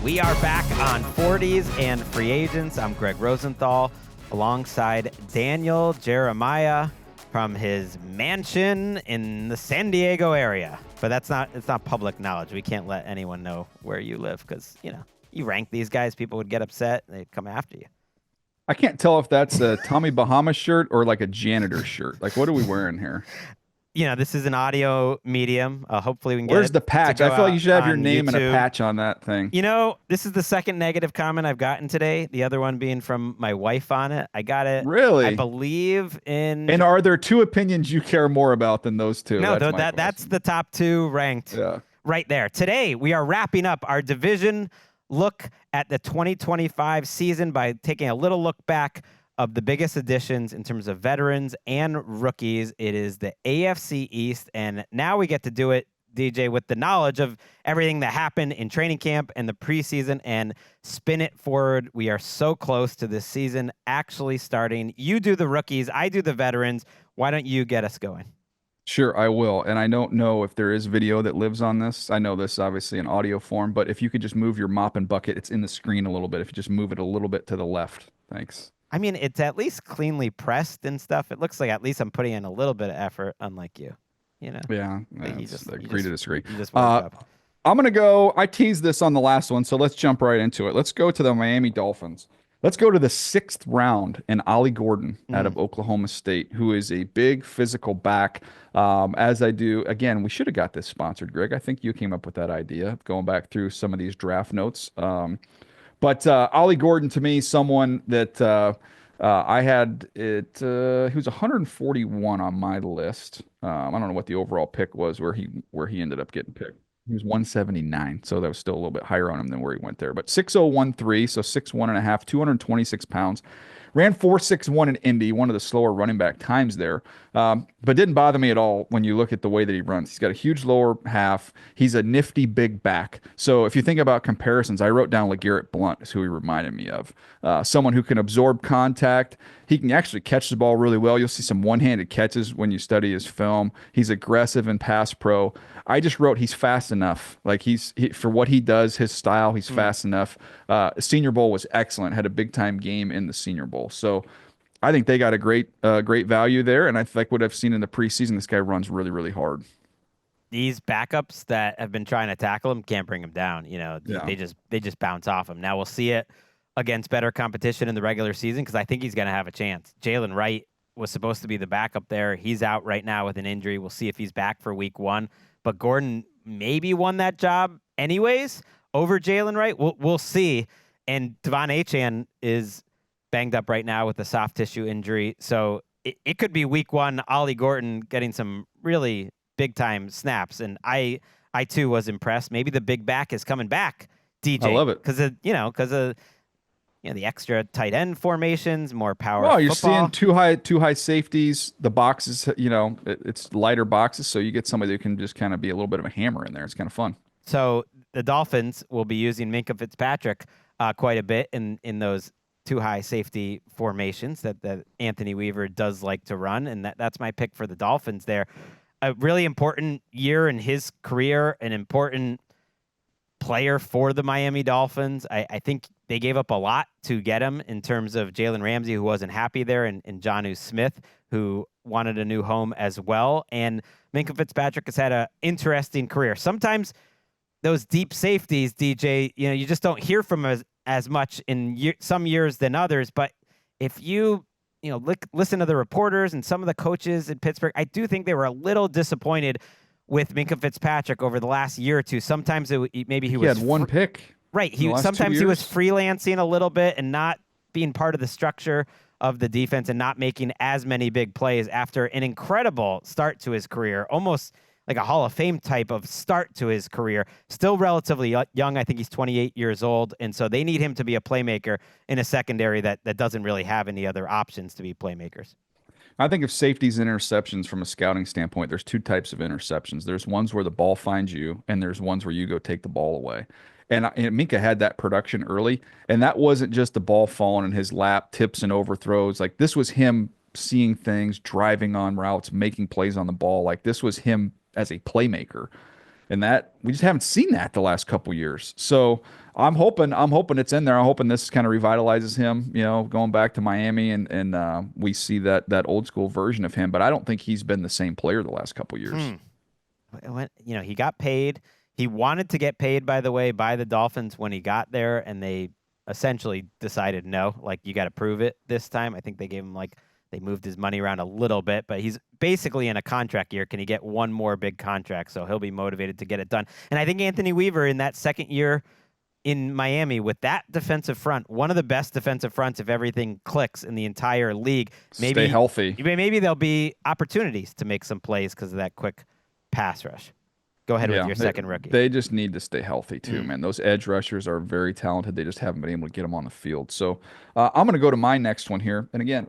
We are back on 40s and free agents. I'm Gregg Rosenthal alongside Daniel Jeremiah from his mansion in the San Diego area. But it's not public knowledge. We can't let anyone know where you live because, you rank these guys, people would get upset, they'd come after you. I can't tell if that's a Tommy Bahama shirt or like a janitor shirt. Like, what are we wearing here? This is an audio medium. Hopefully we can get Where's the patch? I feel like you should have your name YouTube. and a patch on that thing. This is the second negative comment I've gotten today. The other one being from my wife on it. I got it. Really? I believe in. And are there two opinions you care more about than those two? No, that's the top two ranked right there. Today, we are wrapping up our division look at the 2025 season by taking a little look back of the biggest additions in terms of veterans and rookies. It is the AFC East, and now we get to do it, DJ, with the knowledge of everything that happened in training camp and the preseason and spin it forward. We are so close to this season actually starting. You do the rookies, I do the veterans. Why don't you get us going? Sure, I will. And I don't know if there is video that lives on this. I know this is obviously in audio form, but if you could just move your mop and bucket, it's in the screen a little bit. If you just move it a little bit to the left. Thanks. I mean, it's at least cleanly pressed and stuff. It looks like at least I'm putting in a little bit of effort, unlike you. Yeah, agree to disagree. I'm going to go, I teased this on the last one, so let's jump right into it. Let's go to the Miami Dolphins. Let's go to the 6th round and Ollie Gordon out of Oklahoma State, who is a big physical back. As I do, again, we should have got this sponsored, Greg. I think you came up with that idea, going back through some of these draft notes. But Ollie Gordon, to me, someone that I had it. He was 141 on my list. I don't know what the overall pick was where he ended up getting picked. He was 179, so that was still a little bit higher on him than where he went there. But 6'0", so 6'1.5", 226 pounds. Ran 4.61 in Indy, one of the slower running back times there. But didn't bother me at all when you look at the way that he runs. He's got a huge lower half. He's a nifty big back. So if you think about comparisons, I wrote down LeGarrette Blount is who he reminded me of. Someone who can absorb contact. He can actually catch the ball really well. You'll see some one-handed catches when you study his film. He's aggressive in pass pro. I just wrote he's fast enough. Like for what he does, his style, he's fast enough. Senior Bowl was excellent. Had a big-time game in the Senior Bowl. So I think they got a great value there, and I think what I've seen in the preseason, this guy runs really, really hard. These backups that have been trying to tackle him can't bring him down. They just bounce off him. Now we'll see it against better competition in the regular season because I think he's going to have a chance. Jalen Wright was supposed to be the backup there. He's out right now with an injury. We'll see if he's back for week 1. But Gordon maybe won that job anyways over Jalen Wright. We'll see. And Devon Achane is banged up right now with a soft tissue injury. So it could be week 1, Ollie Gordon getting some really big-time snaps. And I too, was impressed. Maybe the big back is coming back, DJ. I love it. Because of the extra tight end formations, more power. Well, you're football. seeing two high safeties. The boxes, it's lighter boxes, so you get somebody who can just kind of be a little bit of a hammer in there. It's kind of fun. So the Dolphins will be using Minkah Fitzpatrick quite a bit in those two high safety formations that Anthony Weaver does like to run, and that's my pick for the Dolphins there. A really important year in his career, an important player for the Miami Dolphins. I think they gave up a lot to get him in terms of Jalen Ramsey, who wasn't happy there, and Jonnu Smith, who wanted a new home as well. And Minkah Fitzpatrick has had an interesting career. Sometimes those deep safeties, DJ, you just don't hear from as much in some years than others. But if you listen to the reporters and some of the coaches in Pittsburgh, I do think they were a little disappointed with Minkah Fitzpatrick over the last year or two. Sometimes maybe he had one pick. Right. Sometimes he was freelancing a little bit and not being part of the structure of the defense and not making as many big plays after an incredible start to his career, almost like a Hall of Fame type of start to his career. Still relatively young. I think he's 28 years old. And so they need him to be a playmaker in a secondary that doesn't really have any other options to be playmakers. I think of safeties and interceptions from a scouting standpoint, there's two types of interceptions. There's ones where the ball finds you, and there's ones where you go take the ball away. And Minkah had that production early, and that wasn't just the ball falling in his lap, tips and overthrows. Like, this was him seeing things, driving on routes, making plays on the ball. Like, this was him as a playmaker. And that we just haven't seen that the last couple years. So I'm hoping it's in there. I'm hoping this kind of revitalizes him, going back to Miami and we see that old school version of him. But I don't think he's been the same player the last couple years. He got paid. He wanted to get paid, by the way, by the Dolphins when he got there, and they essentially decided no, like you got to prove it this time. I think they gave him they moved his money around a little bit, but he's basically in a contract year. Can he get one more big contract? So he'll be motivated to get it done. And I think Anthony Weaver in that second year in Miami with that defensive front, one of the best defensive fronts if everything clicks in the entire league. Stay healthy. Maybe there'll be opportunities to make some plays because of that quick pass rush. Go ahead with your second rookie. They just need to stay healthy too, man. Those edge rushers are very talented. They just haven't been able to get them on the field. So I'm going to go to my next one here. And again,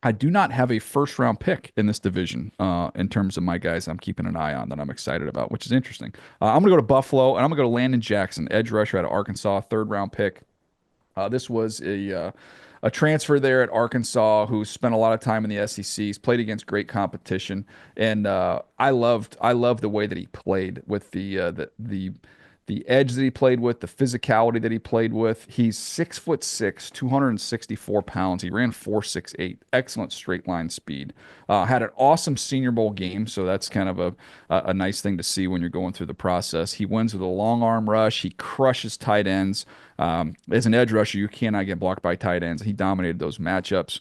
I do not have a first-round pick in this division in terms of my guys I'm keeping an eye on that I'm excited about, which is interesting. I'm going to go to Buffalo, and I'm going to go to Landon Jackson, edge rusher out of Arkansas, third-round pick. This was a transfer there at Arkansas who spent a lot of time in the SEC. He's played against great competition, and I loved the way that he played with the edge that he played with, the physicality that he played with. He's 6'6", 264 pounds. He ran 4.68. Excellent straight line speed. Had an awesome Senior Bowl game, so that's kind of a nice thing to see when you're going through the process. He wins with a long arm rush. He crushes tight ends. As an edge rusher, you cannot get blocked by tight ends. He dominated those matchups.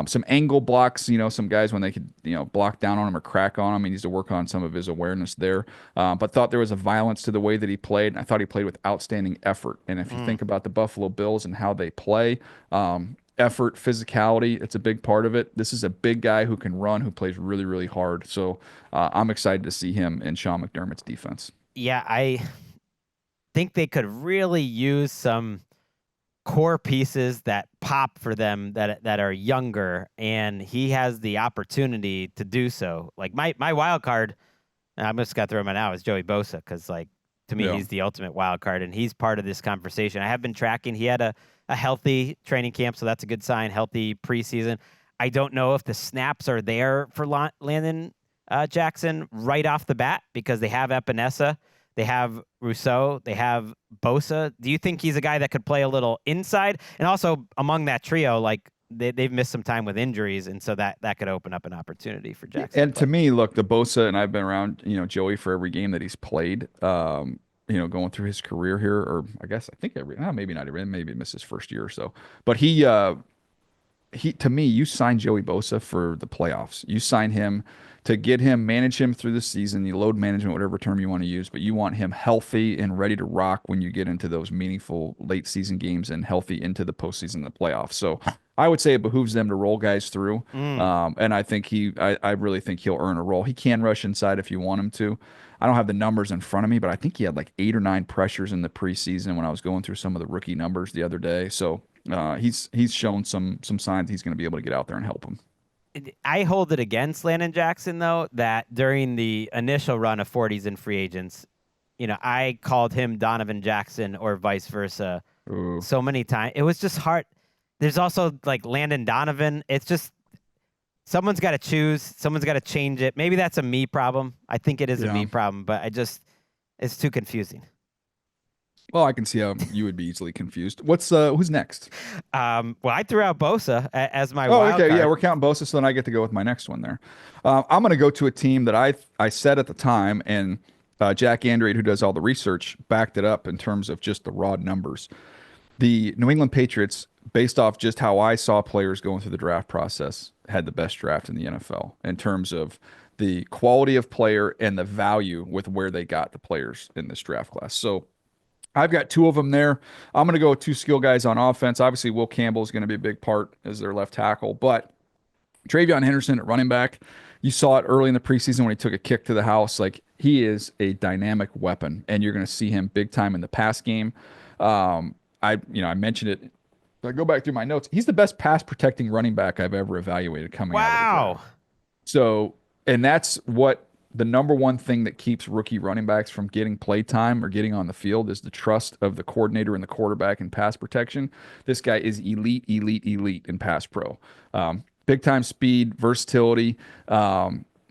Some angle blocks, some guys when they could, block down on him or crack on him, he needs to work on some of his awareness there. But thought there was a violence to the way that he played, and I thought he played with outstanding effort. And if you think about the Buffalo Bills and how they play, effort, physicality, it's a big part of it. This is a big guy who can run, who plays really, really hard. So I'm excited to see him in Sean McDermott's defense. Yeah, I think they could really use some core pieces that pop for them that are younger, and he has the opportunity to do so. Like my wild card, I'm just gonna throw him out, is Joey Bosa, because to me he's the ultimate wild card, and he's part of this conversation. I have been tracking. He had a healthy training camp, so that's a good sign. Healthy preseason. I don't know if the snaps are there for Landon Jackson right off the bat because they have Epinesa. They have Rousseau. They have Bosa. Do you think he's a guy that could play a little inside? And also among that trio, they've missed some time with injuries, and so that could open up an opportunity for Jackson. And to me, look, the Bosa, and I've been around, Joey for every game that he's played, going through his career here, or I think maybe not every, maybe missed his first year or so. But he to me, you sign Joey Bosa for the playoffs. You sign him to manage him through the season, you load management, whatever term you want to use, but you want him healthy and ready to rock when you get into those meaningful late season games and healthy into the postseason, the playoffs. So I would say it behooves them to roll guys through. And I think I really think he'll earn a role. He can rush inside if you want him to. I don't have the numbers in front of me, but I think he had 8 or 9 pressures in the preseason when I was going through some of the rookie numbers the other day. So he's shown some signs he's going to be able to get out there and help him. I hold it against Landon Jackson, though, that during the initial run of 40s and free agents, I called him Donovan Jackson or vice versa so many times. It was just hard. There's also Landon Donovan. It's just someone's got to choose. Someone's got to change it. Maybe that's a me problem. I think it is a me problem, but it's too confusing. Well, I can see how you would be easily confused. Who's next? Well, I threw out Bosa as my wild okay. card. Yeah, we're counting Bosa, so then I get to go with my next one there. I'm going to go to a team that I said at the time, and Jack Andrade, who does all the research, backed it up in terms of just the raw numbers. The New England Patriots, based off just how I saw players going through the draft process, had the best draft in the NFL in terms of the quality of player and the value with where they got the players in this draft class. So I've got 2 of them there. I'm going to go with 2 skill guys on offense. Obviously, Will Campbell is going to be a big part as their left tackle, but TreVeyon Henderson at running back, you saw it early in the preseason when he took a kick to the house. He is a dynamic weapon, and you're going to see him big time in the pass game. I mentioned it. I go back through my notes. He's the best pass protecting running back I've ever evaluated coming out of the draft. So, and that's what the number one thing that keeps rookie running backs from getting play time or getting on the field is the trust of the coordinator and the quarterback in pass protection. This guy is elite in pass pro. Big time speed, versatility.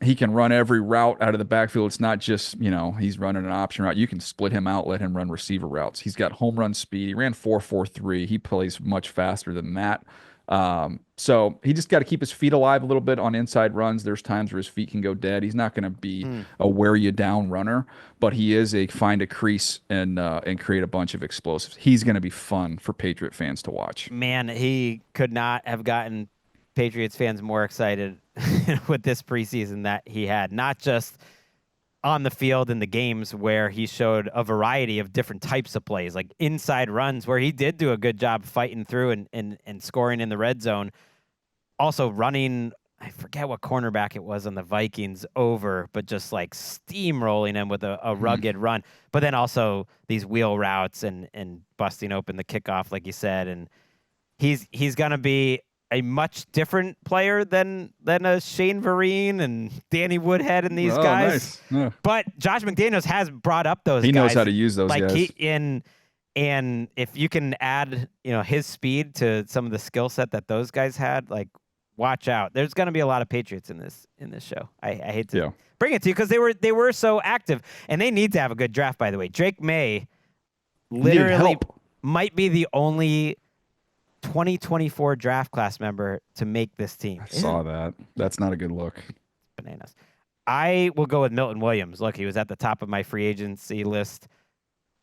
He can run every route out of the backfield. It's not just, he's running an option route. You can split him out, let him run receiver routes. He's got home run speed. He ran 4.43. He plays much faster than that. So he just got to keep his feet alive a little bit on inside runs. There's times where his feet can go dead. He's not going to be a wear you down runner, but he is a find a crease and create a bunch of explosives. He's going to be fun for Patriot fans to watch. Man, he could not have gotten Patriots fans more excited with this preseason that he had, not just on the field in the games where he showed a variety of different types of plays, like inside runs where he did do a good job fighting through and scoring in the red zone. Also running, I forget what cornerback it was on the Vikings over, but just like steamrolling him with a rugged run. But then also these wheel routes and busting open the kickoff, like you said. And he's going to be a much different player than a Shane Vereen and Danny Woodhead and these guys. Nice. Yeah. But Josh McDaniels has brought up those guys. He knows how to use those like guys. And if you can add, his speed to some of the skill set that those guys had, like, watch out. There's going to be a lot of Patriots in this show. I hate to bring it to you because they were so active, and they need to have a good draft, by the way. Drake May literally might be the only 2024 draft class member to make this team. I saw that. That's not a good look. Bananas. I will go with Milton Williams. Look, he was at the top of my free agency list,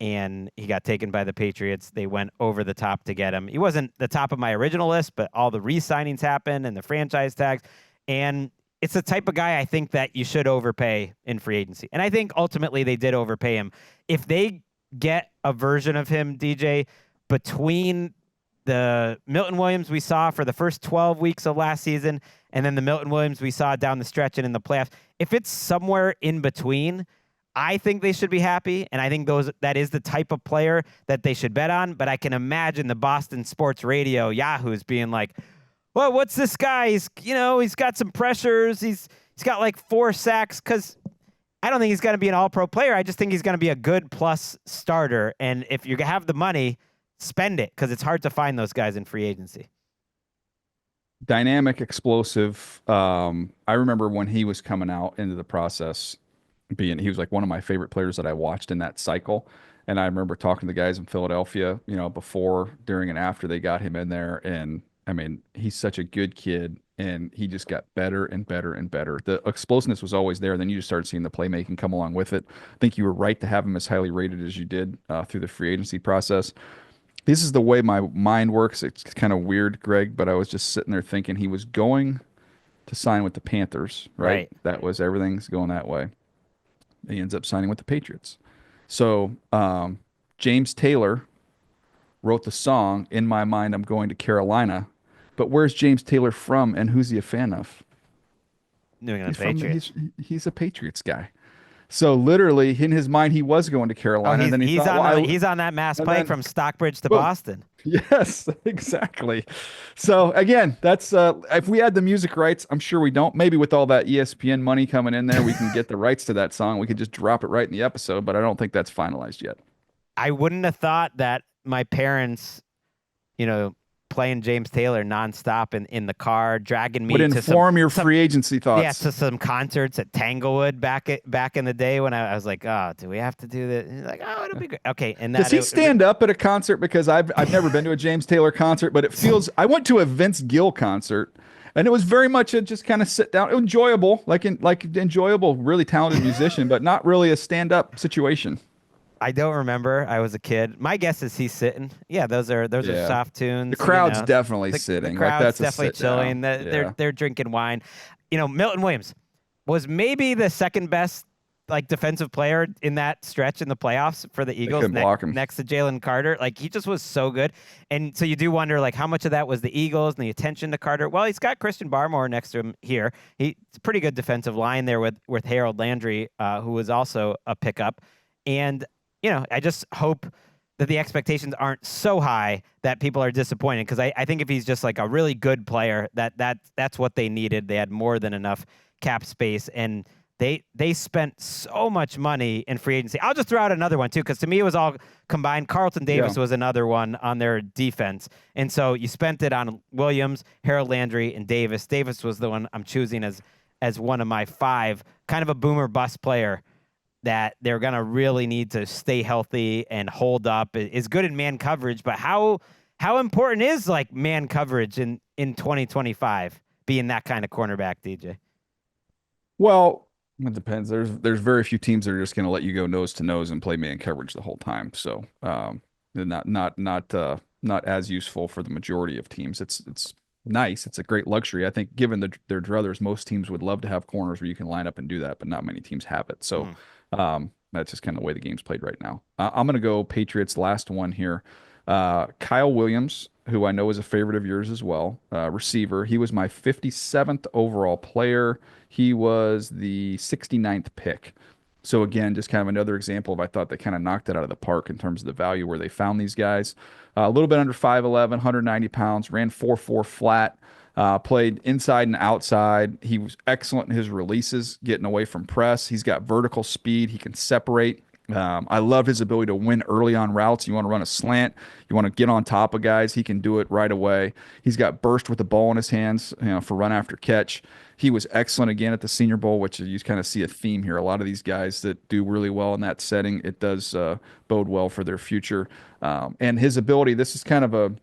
and he got taken by the Patriots. They went over the top to get him. He wasn't the top of my original list, but all the re-signings happened and the franchise tags. And it's the type of guy I think that you should overpay in free agency. And I think ultimately they did overpay him. If they get a version of him, DJ, between the Milton Williams we saw for the first 12 weeks of last season and then the Milton Williams we saw down the stretch and in the playoffs, if it's somewhere in between, I think they should be happy, and I think that is the type of player that they should bet on. But I can imagine the Boston sports radio yahoos being like, well, what's this guy? He's got some pressures. He's got like 4 sacks, because I don't think he's going to be an all-pro player. I just think he's going to be a good plus starter. And if you have the money, spend it, because it's hard to find those guys in free agency. Dynamic, explosive. I remember when he was coming out into the process, he was like one of my favorite players that I watched in that cycle. And I remember talking to the guys in Philadelphia, before, during, and after they got him in there. And I mean, he's such a good kid, and he just got better and better and better. The explosiveness was always there. Then you just started seeing the playmaking come along with it. I think you were right to have him as highly rated as you did through the free agency process. This is the way my mind works. It's kind of weird, Greg, but I was just sitting there thinking he was going to sign with the Panthers, right? That was, everything's going that way. He ends up signing with the Patriots. So James Taylor wrote the song, "In My Mind, I'm Going to Carolina." But where's James Taylor from, and who's he a fan of? New England Patriots. He's a Patriots guy. So literally, in his mind, he was going to Carolina. And then he's on that Mass Pike from Stockbridge to Boston. Yes, exactly. So again, that's if we had the music rights, I'm sure we don't. Maybe with all that ESPN money coming in there, we can get the rights to that song. We could just drop it right in the episode, but I don't think that's finalized yet. I wouldn't have thought that my parents, playing James Taylor nonstop in the car, dragging me would to inform your free agency thoughts. Yeah, to some concerts at Tanglewood back in the day when I was like, oh, do we have to do this? And he's like, oh, it'll be great. Okay, and does he stand up at a concert? Because I've never been to a James Taylor concert, but it feels. I went to a Vince Gill concert, and it was very much a just kind of sit down, enjoyable, enjoyable, really talented musician, but not really a stand up situation. I don't remember. I was a kid. My guess is he's sitting. Yeah, those are soft tunes. The crowd's definitely sitting. The crowd's definitely chilling. They're drinking wine. Milton Williams was maybe the second best defensive player in that stretch in the playoffs for the Eagles, next to Jalen Carter. He just was so good. And so you do wonder how much of that was the Eagles and the attention to Carter. Well, he's got Christian Barmore next to him here. It's a pretty good defensive line there with Harold Landry, who was also a pickup. And I just hope that the expectations aren't so high that people are disappointed, because I think if he's just a really good player, that's what they needed. They had more than enough cap space, and they spent so much money in free agency. I'll just throw out another one too, because to me it was all combined. Carlton Davis was another one on their defense, and so you spent it on Williams, Harold Landry, and Davis. Davis was the one I'm choosing as as one of my 5, kind of a boomer bust player that they're going to really need to stay healthy and hold up. Is good in man coverage, but how important is like man coverage in 2025 being that kind of cornerback, DJ? Well, it depends. There's very few teams that are just going to let you go nose to nose and play man coverage the whole time. So, they're not as useful for the majority of teams. It's nice. It's a great luxury. I think given their druthers, most teams would love to have corners where you can line up and do that, but not many teams have it. So, that's just kind of the way the game's played right now. I'm going to go Patriots last one here. Kyle Williams, who I know is a favorite of yours as well, receiver. He was my 57th overall player. He was the 69th pick. So again, just kind of another example of I thought they kind of knocked it out of the park in terms of the value where they found these guys. A little bit under 5'11", 190 pounds, ran 4.4 flat, played inside and outside. He was excellent in his releases, getting away from press. He's got vertical speed. He can separate. I love his ability to win early on routes. You want to run a slant, you want to get on top of guys, he can do it right away. He's got burst with the ball in his hands, for run after catch. He was excellent again at the Senior Bowl, which you kind of see a theme here. A lot of these guys that do really well in that setting, it does bode well for their future. And his ability, this is kind of a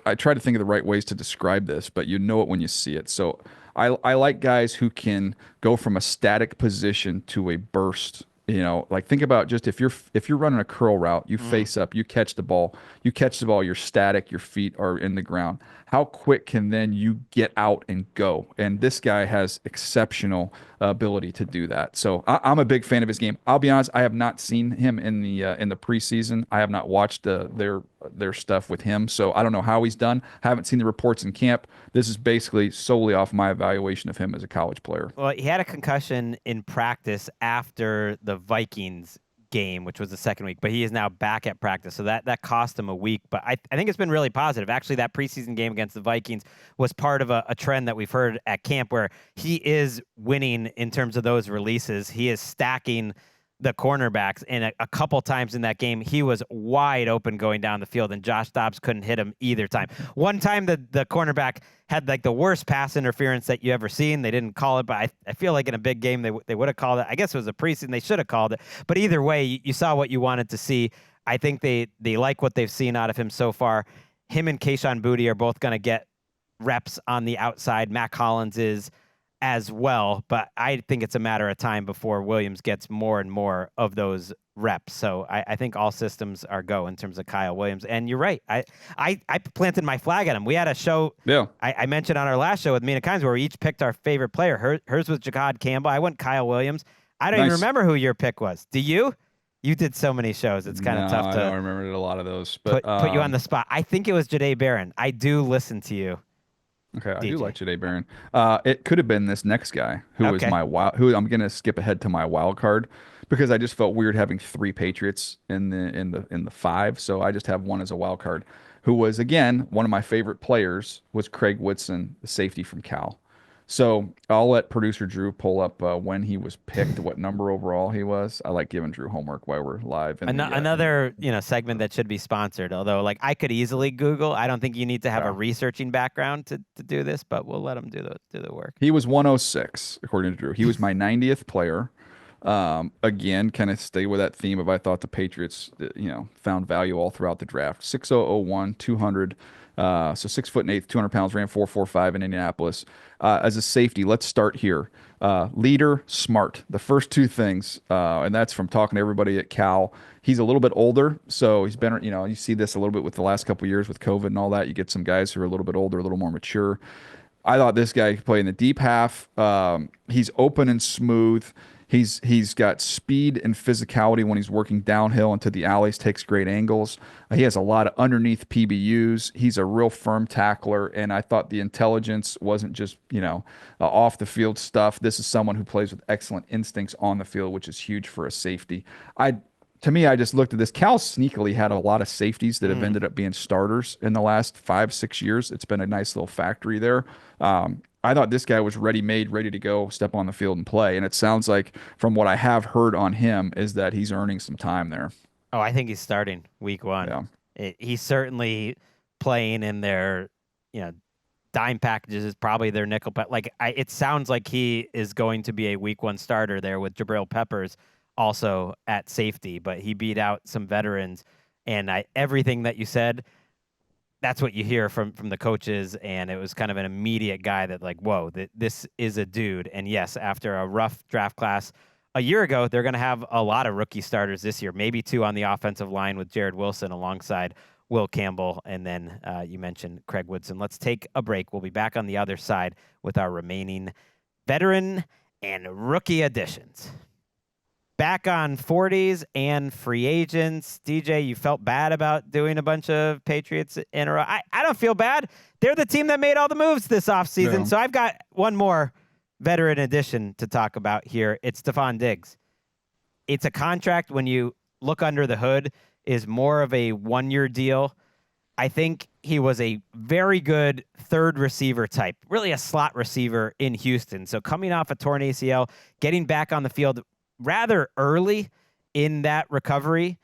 I try to think of the right ways to describe this, but you know it when you see it. So I like guys who can go from a static position to a burst. Like think about just if you're running a curl route, you face up, you catch the ball, you're static, your feet are in the ground. How quick can then you get out and go? And this guy has exceptional ability to do that. So I'm a big fan of his game. I'll be honest, I have not seen him in the preseason. I have not watched their stuff with him, so I don't know how he's done. I haven't seen the reports in camp. This is basically solely off my evaluation of him as a college player. Well, he had a concussion in practice after the Vikings game, which was the second week, but he is now back at practice. So that cost him a week. But I think it's been really positive. Actually, that preseason game against the Vikings was part of a trend that we've heard at camp where he is winning in terms of those releases. He is stacking the cornerbacks, and a couple times in that game, he was wide open going down the field, and Josh Dobbs couldn't hit him either time. One time, the cornerback had like the worst pass interference that you ever seen. They didn't call it, but I feel like in a big game, they would have called it. I guess it was a preseason. They should have called it. But either way, you saw what you wanted to see. I think they like what they've seen out of him so far. Him and Kayshon Boutte are both going to get reps on the outside. Mac Hollins is as well, but I think it's a matter of time before Williams gets more and more of those reps. So I think all systems are go in terms of Kyle Williams. And you're right. I planted my flag at him. We had a show. Yeah. I mentioned on our last show with Mina Kimes where we each picked our favorite player. Hers was Jahad Campbell. I went Kyle Williams. I don't even remember who your pick was. Do you? You did so many shows. It's kind of tough to. I don't remember a lot of those. But put you on the spot. I think it was Jahdae Barron. I do listen to you. Okay, I DJ. do like Jahdae Barron. It could have been this next guy who was who I'm gonna skip ahead to my wild card because I just felt weird having 3 Patriots in the 5, so I just have one as a wild card. Who was again one of my favorite players was Craig Woodson, the safety from Cal. So I'll let producer Drew pull up when he was picked, what number overall he was. I like giving Drew homework while we're live. Another segment that should be sponsored. Although like I could easily Google. I don't think you need to have a researching background to do this, but we'll let him do the work. He was 106 according to Drew. He was my 90th player. Again, kind of stay with that theme of I thought the Patriots, found value all throughout the draft. 6'0", 200. So 6 foot and 8, 200 pounds, ran 4.45 in Indianapolis. As a safety, let's start here. Leader, smart. The first 2 things, and that's from talking to everybody at Cal. He's a little bit older, so he's been, you see this a little bit with the last couple of years with COVID and all that. You get some guys who are a little bit older, a little more mature. I thought this guy could play in the deep half. He's open and smooth. He's got speed and physicality when he's working downhill into the alleys, takes great angles. He has a lot of underneath PBUs. He's a real firm tackler, and I thought the intelligence wasn't just, off the field stuff. This is someone who plays with excellent instincts on the field, which is huge for a safety. To me, I just looked at this. Cal sneakily had a lot of safeties that have ended up being starters in the last 5-6 years. It's been a nice little factory there. I thought this guy was ready-made, ready to go, step on the field and play. And it sounds like, from what I have heard on him, is that he's earning some time there. Oh, I think he's starting week 1. Yeah. He's certainly playing in their, dime packages is probably their nickel. But like, it sounds like he is going to be a week one starter there with Jabril Peppers also at safety. But he beat out some veterans, and everything that you said, that's what you hear from the coaches, and it was kind of an immediate guy that like, whoa, this is a dude. And yes, after a rough draft class a year ago, they're going to have a lot of rookie starters this year, maybe 2 on the offensive line with Jared Wilson alongside Will Campbell, and then you mentioned Craig Woodson. Let's take a break. We'll be back on the other side with our remaining veteran and rookie additions. Back on 40s and free agents. DJ, you felt bad about doing a bunch of Patriots in a row. I don't feel bad. They're the team that made all the moves this offseason. Yeah. So I've got one more veteran addition to talk about here. It's Stefon Diggs. It's a contract, when you look under the hood, is more of a 1-year deal. I think he was a very good third receiver type, really a slot receiver in Houston. So coming off a torn ACL, getting back on the field rather early in that recovery,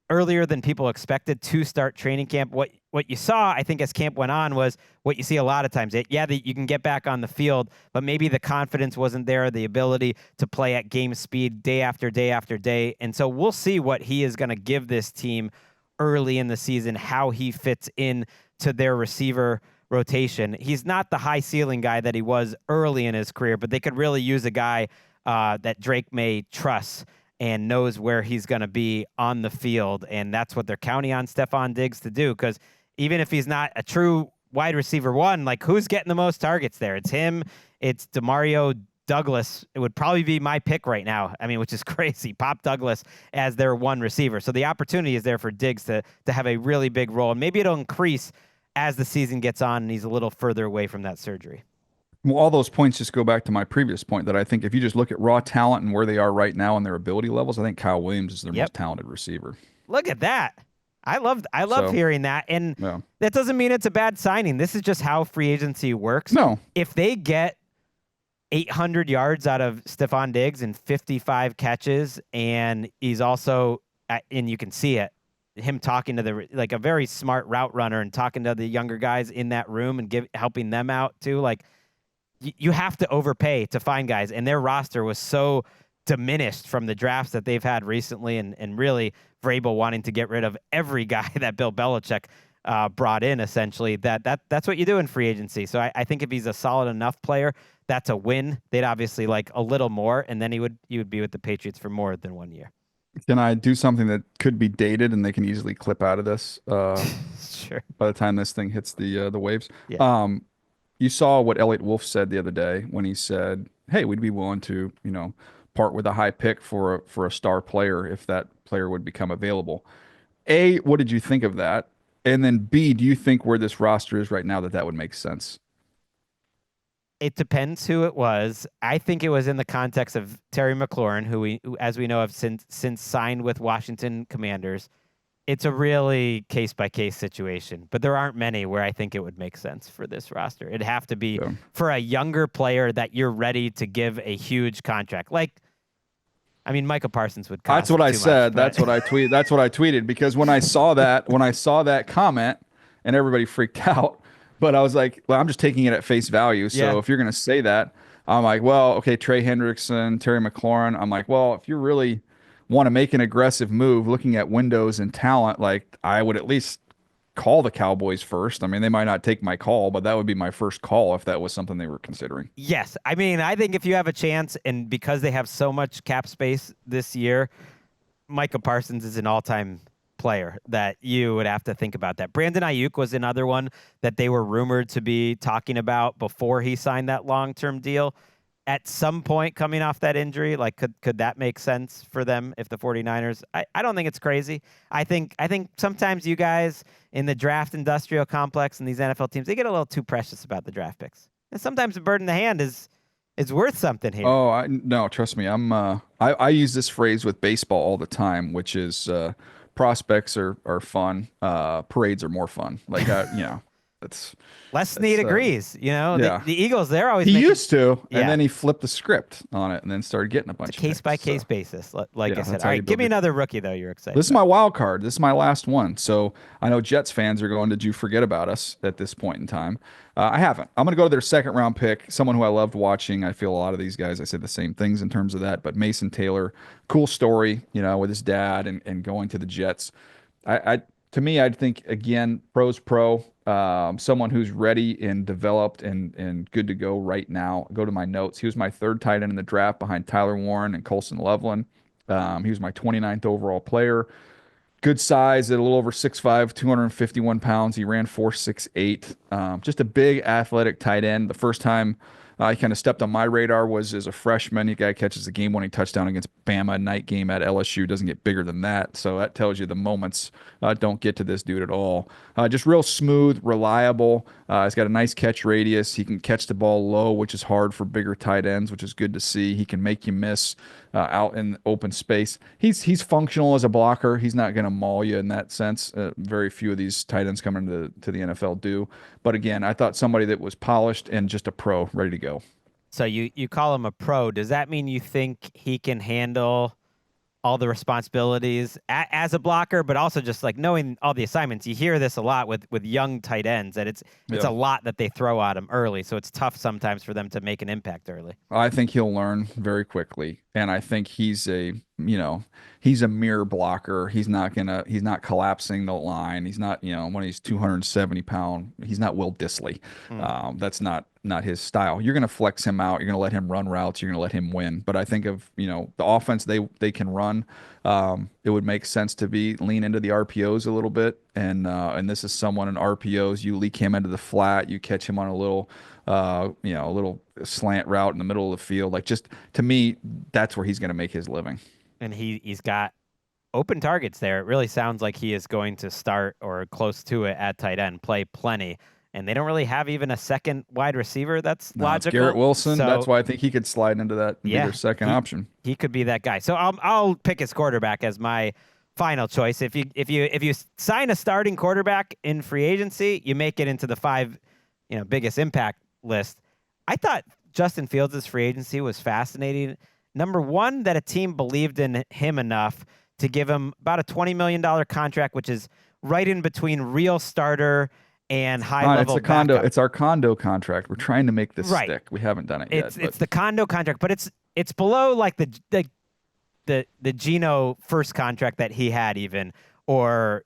earlier than people expected to start training camp. What you saw, I think, as camp went on was what you see a lot of times. You can get back on the field, but maybe the confidence wasn't there, the ability to play at game speed day after day after day. And so we'll see what he is going to give this team early in the season, how he fits in to their receiver rotation. He's not the high ceiling guy that he was early in his career, but they could really use a guy that Drake May trusts and knows where he's going to be on the field. And that's what they're counting on Stefon Diggs to do, because even if he's not a true wide receiver one, like, who's getting the most targets there? It's him. It's Demario Douglas. It would probably be my pick right now. I mean, which is crazy. Pop Douglas as their one receiver. So the opportunity is there for Diggs to have a really big role. And maybe it'll increase as the season gets on and he's a little further away from that surgery. Well, all those points just go back to my previous point that I think if you just look at raw talent and where they are right now and their ability levels, I think Kyle Williams is their most talented receiver. Look at that. I love hearing that. And that doesn't mean it's a bad signing. This is just how free agency works. No. If they get 800 yards out of Stefon Diggs and 55 catches, and he's also, and you can see it, him talking to like a very smart route runner and talking to the younger guys in that room and helping them out too. Like, you have to overpay to find guys, and their roster was so diminished from the drafts that they've had recently, and really Vrabel wanting to get rid of every guy that Bill Belichick brought in, essentially. That's what you do in free agency. So I think if he's a solid enough player, that's a win. They'd obviously like a little more, and then he would be with the Patriots for more than 1 year. Can I do something that could be dated and they can easily clip out of this? Sure. By the time this thing hits the waves. Yeah. You saw what Elliot Wolf said the other day when he said, "Hey, we'd be willing to, part with a high pick for a star player if that player would become available." A, what did you think of that? And then B, do you think where this roster is right now that would make sense? It depends who it was. I think it was in the context of Terry McLaurin, who as we know, have since signed with Washington Commanders. It's a really case-by-case situation, but there aren't many where I think it would make sense for this roster. It'd have to be for a younger player that you're ready to give a huge contract. Like, I mean, Micah Parsons would cost That's what I said. Much, that's what I tweeted. That's what I tweeted, because when I saw that comment, and everybody freaked out, but I was like, well, I'm just taking it at face value. So if you're going to say that, I'm like, well, okay, Trey Hendrickson, Terry McLaurin. I'm like, well, if you really want to make an aggressive move looking at windows and talent, like, I would at least call the Cowboys first. I mean, they might not take my call, but that would be my first call if that was something they were considering. Yes. I mean, I think if you have a chance, and because they have so much cap space this year, Micah Parsons is an all-time player that you would have to think about that. Brandon Ayuk was another one that they were rumored to be talking about before he signed that long-term deal. At some point coming off that injury, like, could that make sense for them if the 49ers? I don't think it's crazy. I think sometimes you guys in the draft industrial complex and these NFL teams, they get a little too precious about the draft picks. And sometimes a bird in the hand is worth something here. Oh, no, trust me. I use this phrase with baseball all the time, which is prospects are fun. Parades are more fun. Like, That's Les Snead agrees. You know, yeah. the Eagles, they're always He making, used to, yeah. and then he flipped the script on it and then started getting a bunch It's a of case by picks. So, case basis, like yeah, I said. that's All how you right, give build me your another rookie though. You're excited This is about. my wild card. This is my last one. So I know Jets fans are going, did you forget about us at this point in time? I haven't. I'm going to go to their second round pick, someone who I loved watching. I feel a lot of these guys, I said the same things in terms of that, but Mason Taylor, cool story, with his dad and going to the Jets. I to me, I'd think again, pro's pro. Someone who's ready and developed and good to go right now. Go to my notes. He was my third tight end in the draft behind Tyler Warren and Colson Loveland. He was my 29th overall player. Good size at a little over 6'5", 251 pounds. He ran 4.68. Just a big athletic tight end. The first time he kind of stepped on my radar was as a freshman. The guy catches the game-winning touchdown against Bama, night game at LSU. Doesn't get bigger than that. So that tells you the moments don't get to this dude at all. Just real smooth, reliable. He's got a nice catch radius. He can catch the ball low, which is hard for bigger tight ends, which is good to see. He can make you miss out in open space. He's functional as a blocker. He's not going to maul you in that sense. Very few of these tight ends coming to the NFL do. But again, I thought somebody that was polished and just a pro, ready to go. So you call him a pro. Does that mean you think he can handle all the responsibilities as a blocker, but also just like knowing all the assignments? You hear this a lot with young tight ends, that it's a lot that they throw at them early. So it's tough sometimes for them to make an impact early. I think he'll learn very quickly. And I think he's a mirror blocker. He's not collapsing the line. He's not, when he's 270-pound, he's not Will Dissly. That's not his style. You're going to flex him out. You're going to let him run routes. You're going to let him win. But I think of, the offense they can run. It would make sense to lean into the RPOs a little bit. And this is someone in RPOs. You leak him into the flat. You catch him on a little slant route in the middle of the field. Like, just to me, that's where he's going to make his living. And he's got open targets there. It really sounds like he is going to start or close to it at tight end, play plenty. And they don't really have even a second wide receiver that's logical. It's Garrett Wilson. So, that's why I think he could slide into that and be their second option. He could be that guy. So I'll pick his quarterback as my final choice. If you sign a starting quarterback in free agency, you make it into the 5 biggest impact list. I thought Justin Fields' free agency was fascinating. Number one, that a team believed in him enough to give him about a $20 million contract, which is right in between real starter and high-level condo. It's our condo contract. We're trying to make this stick. We haven't done it yet. It's the condo contract, but it's below like the Geno first contract that he had even, or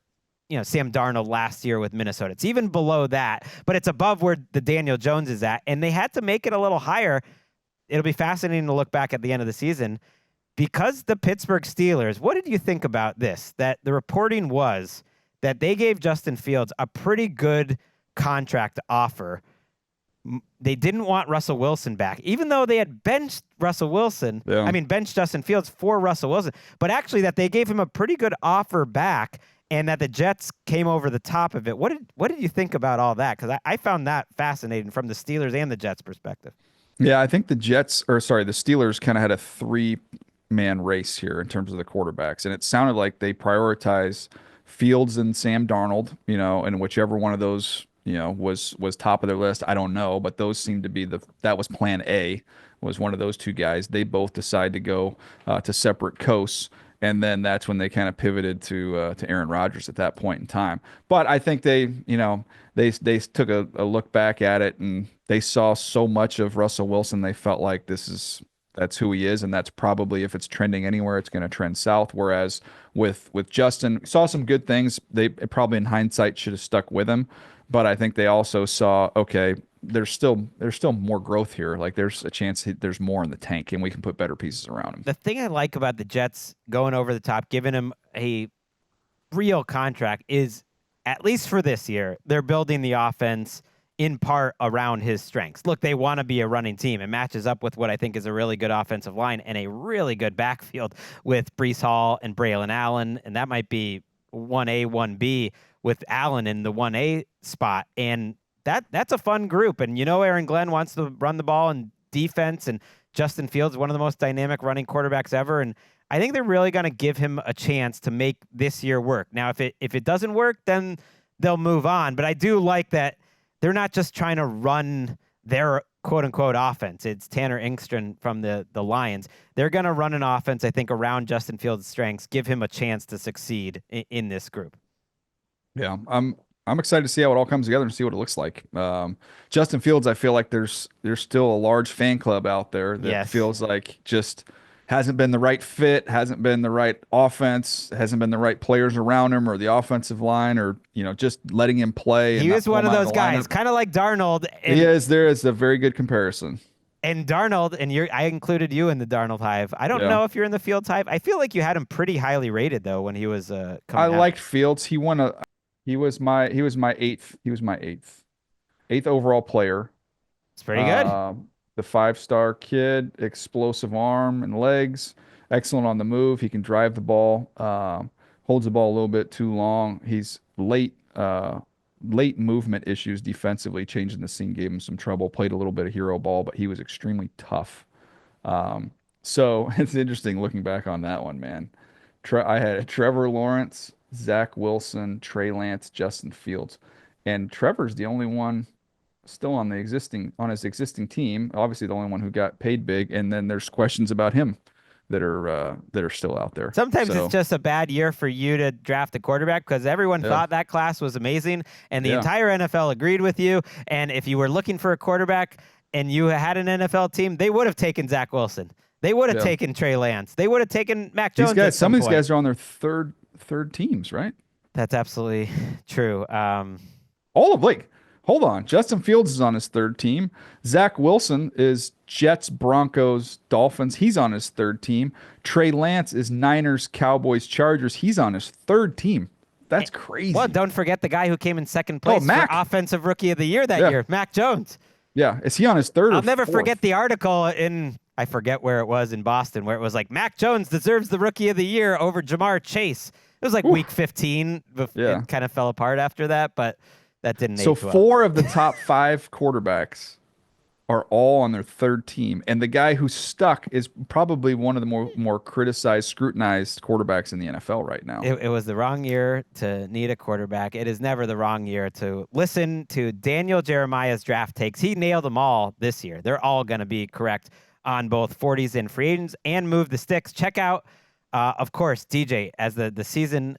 Sam Darnold last year with Minnesota. It's even below that, but it's above where the Daniel Jones is at, and they had to make it a little higher. It'll be fascinating to look back at the end of the season, because the Pittsburgh Steelers, what did you think about this? That the reporting was that they gave Justin Fields a pretty good contract offer. They didn't want Russell Wilson back, even though they had benched Russell Wilson. Yeah. I mean, benched Justin Fields for Russell Wilson, but actually that they gave him a pretty good offer back, and that the Jets came over the top of it. What did you think about all that? Because I found that fascinating from the Steelers and the Jets' perspective. Yeah, I think the Steelers kind of had a 3-man race here in terms of the quarterbacks, and it sounded like they prioritized Fields and Sam Darnold, and whichever one of those, was top of their list. I don't know, but those seemed to be that was plan A, was one of those two guys. They both decided to go to separate coasts. And then that's when they kind of pivoted to Aaron Rodgers at that point in time. But I think they took a look back at it, and they saw so much of Russell Wilson. They felt like that's who he is, and that's probably, if it's trending anywhere, it's going to trend south. Whereas with Justin, saw some good things. They probably in hindsight should have stuck with him, but I think they also saw, okay, there's still more growth here. Like, there's a chance there's more in the tank, and we can put better pieces around him. The thing I like about the Jets going over the top, giving him a real contract, is, at least for this year, they're building the offense in part around his strengths. Look, they want to be a running team. It matches up with what I think is a really good offensive line and a really good backfield with Breece Hall and Braylon Allen, and that might be 1A, 1B with Allen in the 1A spot. And that's a fun group. And Aaron Glenn wants to run the ball and defense, and Justin Fields, one of the most dynamic running quarterbacks ever. And I think they're really going to give him a chance to make this year work. Now, if it doesn't work, then they'll move on. But I do like that they're not just trying to run their quote unquote offense. It's Tanner Engstrand from the Lions. They're going to run an offense, I think, around Justin Fields' strengths, give him a chance to succeed in this group. Yeah, I'm excited to see how it all comes together and see what it looks like. Justin Fields, I feel like there's still a large fan club out there that feels like just hasn't been the right fit, hasn't been the right offense, hasn't been the right players around him or the offensive line, or just letting him play. He was one of those guys, kind of like Darnold. He is. There is a very good comparison. And Darnold, and I included you in the Darnold hive. I don't know if you're in the Fields hive. I feel like you had him pretty highly rated though when he was coming out. Liked Fields. He was my eighth overall player. It's pretty good. The 5-star kid, explosive arm and legs, excellent on the move. He can drive the ball, holds the ball a little bit too long. He's late movement issues defensively, changing the scene, gave him some trouble. Played a little bit of hero ball, but he was extremely tough. So it's interesting looking back on that one, man. I had Trevor Lawrence, Zach Wilson, Trey Lance, Justin Fields, and Trevor's the only one still on his existing team. Obviously, the only one who got paid big, and then there's questions about him that are still out there. Sometimes it's just a bad year for you to draft a quarterback because everyone thought that class was amazing, and the entire NFL agreed with you. And if you were looking for a quarterback and you had an NFL team, they would have taken Zach Wilson. They would have taken Trey Lance. They would have taken Mac Jones. Some of these guys are on their third teams, right? That's absolutely true. Hold on. Justin Fields is on his third team. Zach Wilson is Jets, Broncos, Dolphins. He's on his third team. Trey Lance is Niners, Cowboys, Chargers. He's on his third team. That's crazy. Well, don't forget the guy who came in second place for Offensive Rookie of the Year that year, Mac Jones. Yeah. Is he on his third? I'll never forget the article I forget where it was in Boston, where it was like, Mac Jones deserves the Rookie of the Year over Jamar Chase. It was like week 15. It kind of fell apart after that, but that didn't age well. So 4 of the top 5 quarterbacks are all on their third team. And the guy who's stuck is probably one of the more criticized, scrutinized quarterbacks in the NFL right now. It was the wrong year to need a quarterback. It is never the wrong year to listen to Daniel Jeremiah's draft takes. He nailed them all this year. They're all going to be correct on both 40s and free agents and move the sticks. Check out, of course, DJ, as the season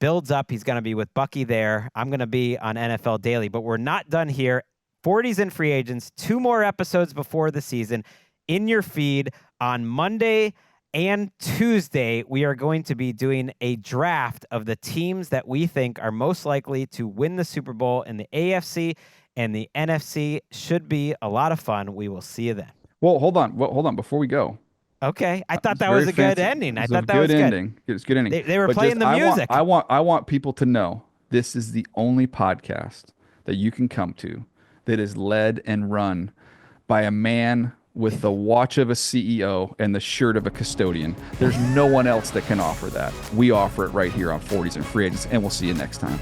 builds up. He's going to be with Bucky there. I'm going to be on NFL Daily, but we're not done here. 40s and free agents, 2 more episodes before the season in your feed on Monday and Tuesday. We are going to be doing a draft of the teams that we think are most likely to win the Super Bowl in the AFC and the NFC. Should be a lot of fun. We will see you then. Well, hold on. Before we go. Okay. I thought that was a good ending. I thought that was good ending. It was a good ending. They were playing the music. I want people to know this is the only podcast that you can come to that is led and run by a man with the watch of a CEO and the shirt of a custodian. There's no one else that can offer that. We offer it right here on 40s and Free Agents, and we'll see you next time.